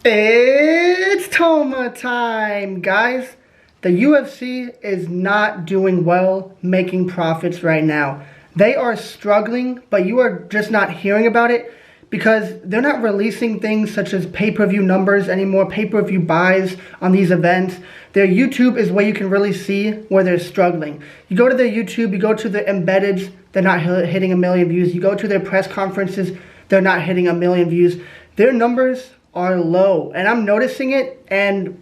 It's Toma time, guys. The UFC is not doing well making profits right now. They are struggling, but you are just not hearing about it because they're not releasing things such as pay-per-view numbers anymore, pay-per-view buys on these events. Their YouTube is where you can really see where they're struggling. You go to their YouTube, you go to the embeddeds, they're not hitting 1 million views. You go to their press conferences, they're not hitting 1 million views. Their numbers are low, and I'm noticing it, and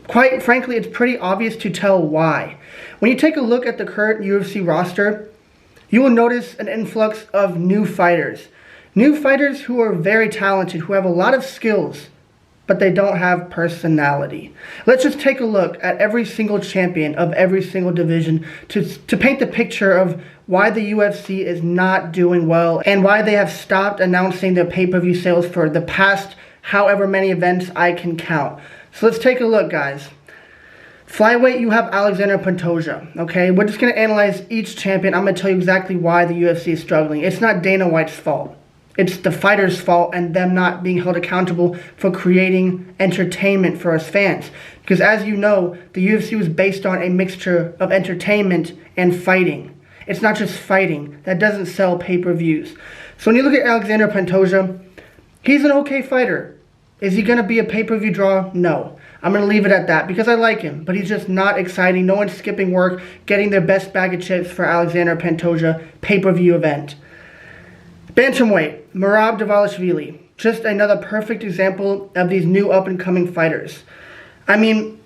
quite frankly, it's pretty obvious to tell why. When you take a look at the current UFC roster, you will notice an influx of new fighters. New fighters who are very talented, who have a lot of skills, but they don't have personality. Let's just take a look at every single champion of every single division to paint the picture of why the UFC is not doing well and why they have stopped announcing their pay-per-view sales for the past however many events I can count. So let's take a look, guys. Flyweight, you have Alexander Pantoja, okay? We're just going to analyze each champion. I'm going to tell you exactly why the UFC is struggling. It's not Dana White's fault. It's the fighters' fault and them not being held accountable for creating entertainment for us fans. Because as you know, the UFC was based on a mixture of entertainment and fighting. It's not just fighting. That doesn't sell pay-per-views. So when you look at Alexander Pantoja, he's an okay fighter. Is he going to be a pay-per-view draw? No. I'm going to leave it at that because I like him, but he's just not exciting. No one's skipping work, getting their best bag of chips for Alexander Pantoja pay-per-view event. Bantamweight, Merab Dvalishvili. Just another perfect example of these new up-and-coming fighters. I mean,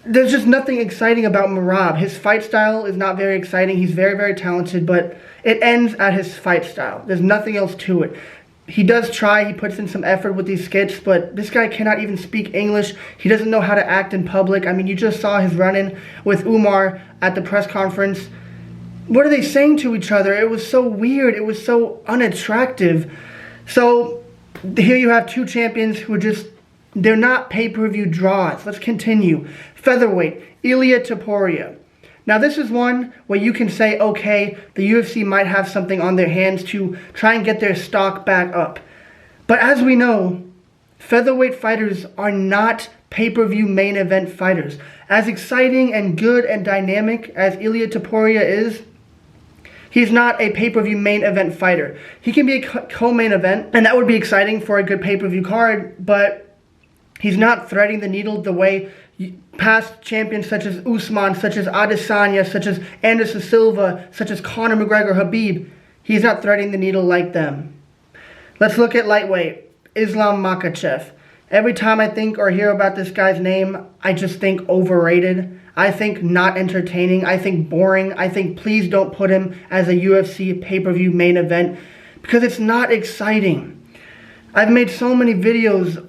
there's just nothing exciting about Merab. His fight style is not very exciting. He's very, very talented, but it ends at his fight style. There's nothing else to it. He does try, he puts in some effort with these skits, but this guy cannot even speak English. He doesn't know how to act in public. I mean, you just saw his run-in with Umar at the press conference. What are they saying to each other? It was so weird. It was so unattractive. So here you have two champions who are just, they're not pay-per-view draws. Let's continue. Featherweight, Ilia Topuria. Now this is one where you can say, okay, the UFC might have something on their hands to try and get their stock back up. But as we know, featherweight fighters are not pay-per-view main event fighters. As exciting and good and dynamic as Ilia Topuria is, he's not a pay-per-view main event fighter. He can be a co-main event, and that would be exciting for a good pay-per-view card, but he's not threading the needle the way past champions such as Usman, such as Adesanya, such as Anderson Silva, such as Conor McGregor, Khabib. He's not threading the needle like them. Let's look at lightweight, Islam Makhachev. Every time I think or hear about this guy's name, I just think overrated. I think not entertaining. I think boring. I think please don't put him as a UFC pay-per-view main event because it's not exciting. I've made so many videos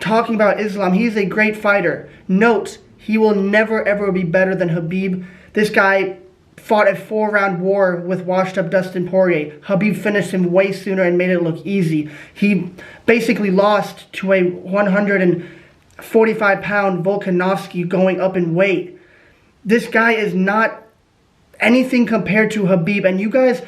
talking about Islam. He's a great fighter. Note, he will never ever be better than Khabib. This guy fought a 4-round war with washed up Dustin Poirier. Khabib finished him way sooner and made it look easy. He basically lost to a 145-pound Volkanovski going up in weight. This guy is not anything compared to Khabib, and you guys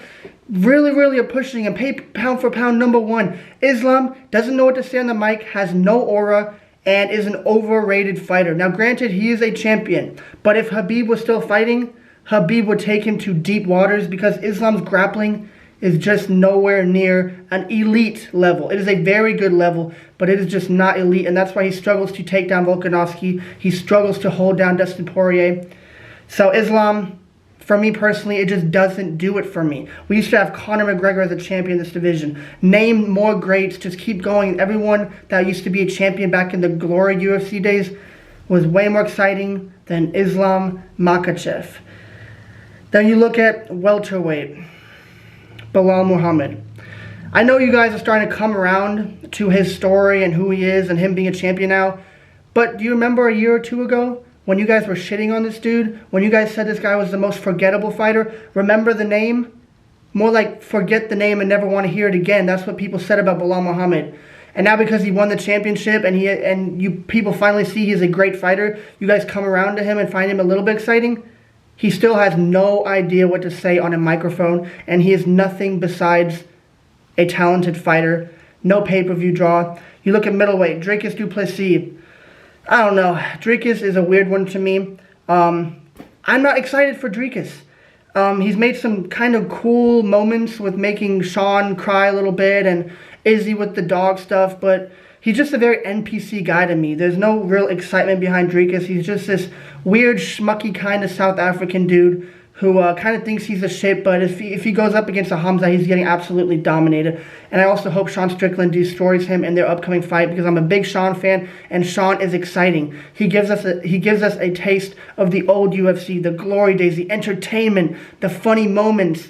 really are pushing him pound for pound number one. Islam doesn't know what to say on the mic, has no aura, and is an overrated fighter. Now granted, he is a champion, but if Khabib was still fighting, Khabib would take him to deep waters because Islam's grappling is just nowhere near an elite level. It is a very good level, but it is just not elite, and that's why he struggles to take down Volkanovski. He struggles to hold down Dustin Poirier. So Islam, for me personally, it just doesn't do it for me. We used to have Conor McGregor as a champion in this division. Name more greats, just keep going. Everyone that used to be a champion back in the glory UFC days was way more exciting than Islam Makhachev. Then you look at welterweight, Belal Muhammad. I know you guys are starting to come around to his story and who he is and him being a champion now, but do you remember a year or two ago when you guys were shitting on this dude? When you guys said this guy was the most forgettable fighter? Remember the name? More like forget the name and never want to hear it again. That's what people said about Belal Muhammad. And now because he won the championship and you people finally see he's a great fighter, you guys come around to him and find him a little bit exciting? He still has no idea what to say on a microphone, and he is nothing besides a talented fighter. No pay-per-view draw. You look at middleweight, Dricus du Plessis. I don't know. Dricus is a weird one to me. I'm not excited for Dricus. He's made some kind of cool moments with making Sean cry a little bit and Izzy with the dog stuff, but he's just a very NPC guy to me. There's no real excitement behind Dricus. He's just this weird, schmucky kind of South African dude who kind of thinks he's a shit, but if he goes up against a Hamza, he's getting absolutely dominated. And I also hope Sean Strickland destroys him in their upcoming fight because I'm a big Sean fan, and Sean is exciting. He gives us a taste of the old UFC, the glory days, the entertainment, the funny moments,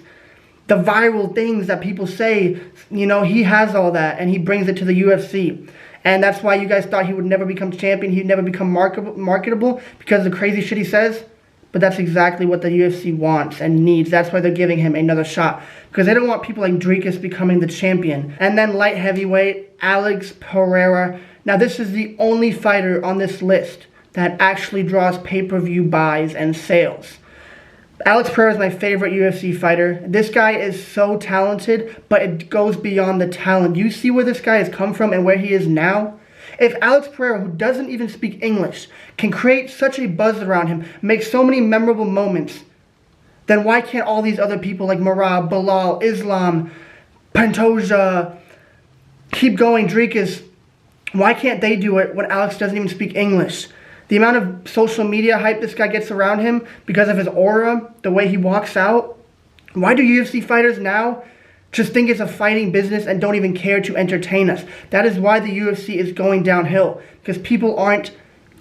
the viral things that people say. You know, he has all that, and he brings it to the UFC. And that's why you guys thought he would never become champion, he'd never become marketable because of the crazy shit he says. But that's exactly what the UFC wants and needs. That's why they're giving him another shot. Because they don't want people like Dricus becoming the champion. And then light heavyweight, Alex Pereira. Now this is the only fighter on this list that actually draws pay-per-view buys and sales. Alex Pereira is my favorite UFC fighter. This guy is so talented, but it goes beyond the talent. You see where this guy has come from and where he is now? If Alex Pereira, who doesn't even speak English, can create such a buzz around him, make so many memorable moments, then why can't all these other people like Merab, Bilal, Islam, Pantoja, keep going, Dricus, why can't they do it when Alex doesn't even speak English? The amount of social media hype this guy gets around him because of his aura, the way he walks out. Why do UFC fighters now just think it's a fighting business and don't even care to entertain us? That is why the UFC is going downhill, because people aren't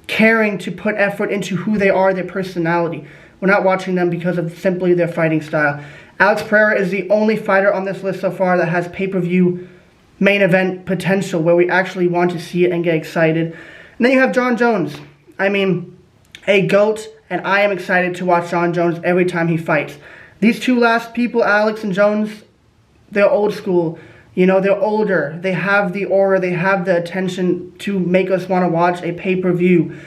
caring to put effort into who they are, their personality. We're not watching them because of simply their fighting style. Alex Pereira is the only fighter on this list so far that has pay-per-view main event potential where we actually want to see it and get excited. And then you have Jon Jones. I mean, a GOAT, and I am excited to watch Jon Jones every time he fights. These two last people, Alex and Jones, they're old school. You know, they're older. They have the aura. They have the attention to make us want to watch a pay-per-view.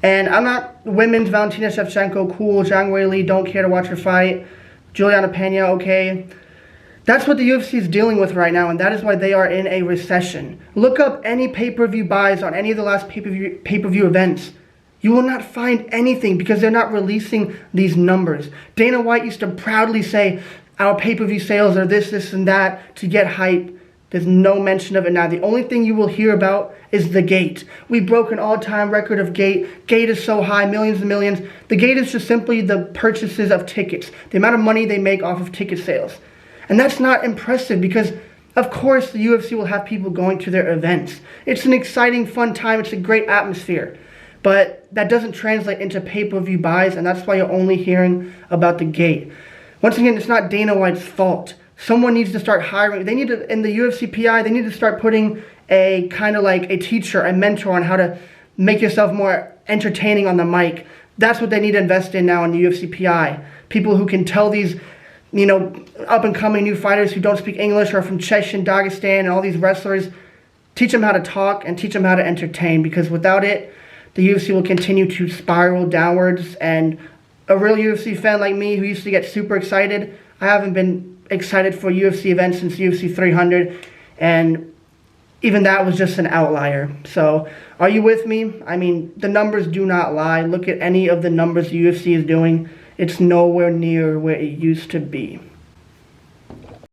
And I'm not women's Valentina Shevchenko, cool. Zhang Weili, don't care to watch her fight. Juliana Pena, okay. That's what the UFC is dealing with right now, and that is why they are in a recession. Look up any pay-per-view buys on any of the last pay-per-view events. You will not find anything because they're not releasing these numbers. Dana White used to proudly say, our pay-per-view sales are this, and that to get hype. There's no mention of it now. The only thing you will hear about is the gate. We broke an all-time record of gate. Gate is so high, millions and millions. The gate is just simply the purchases of tickets, the amount of money they make off of ticket sales. And that's not impressive because, of course, the UFC will have people going to their events. It's an exciting, fun time. It's a great atmosphere. But that doesn't translate into pay-per-view buys, and that's why you're only hearing about the gate. Once again, it's not Dana White's fault. Someone needs to start hiring. They need to, in the UFC PI, they need to start putting a kind of like a teacher, a mentor on how to make yourself more entertaining on the mic. That's what they need to invest in now in the UFC PI. People who can tell these, you know, up-and-coming new fighters who don't speak English or from Chechen, Dagestan, and all these wrestlers, teach them how to talk and teach them how to entertain, because without it, the UFC will continue to spiral downwards. And a real UFC fan like me who used to get super excited, I haven't been excited for UFC events since UFC 300, and even that was just an outlier. So are you with me? I mean, the numbers do not lie. Look at any of the numbers the UFC is doing. It's nowhere near where it used to be.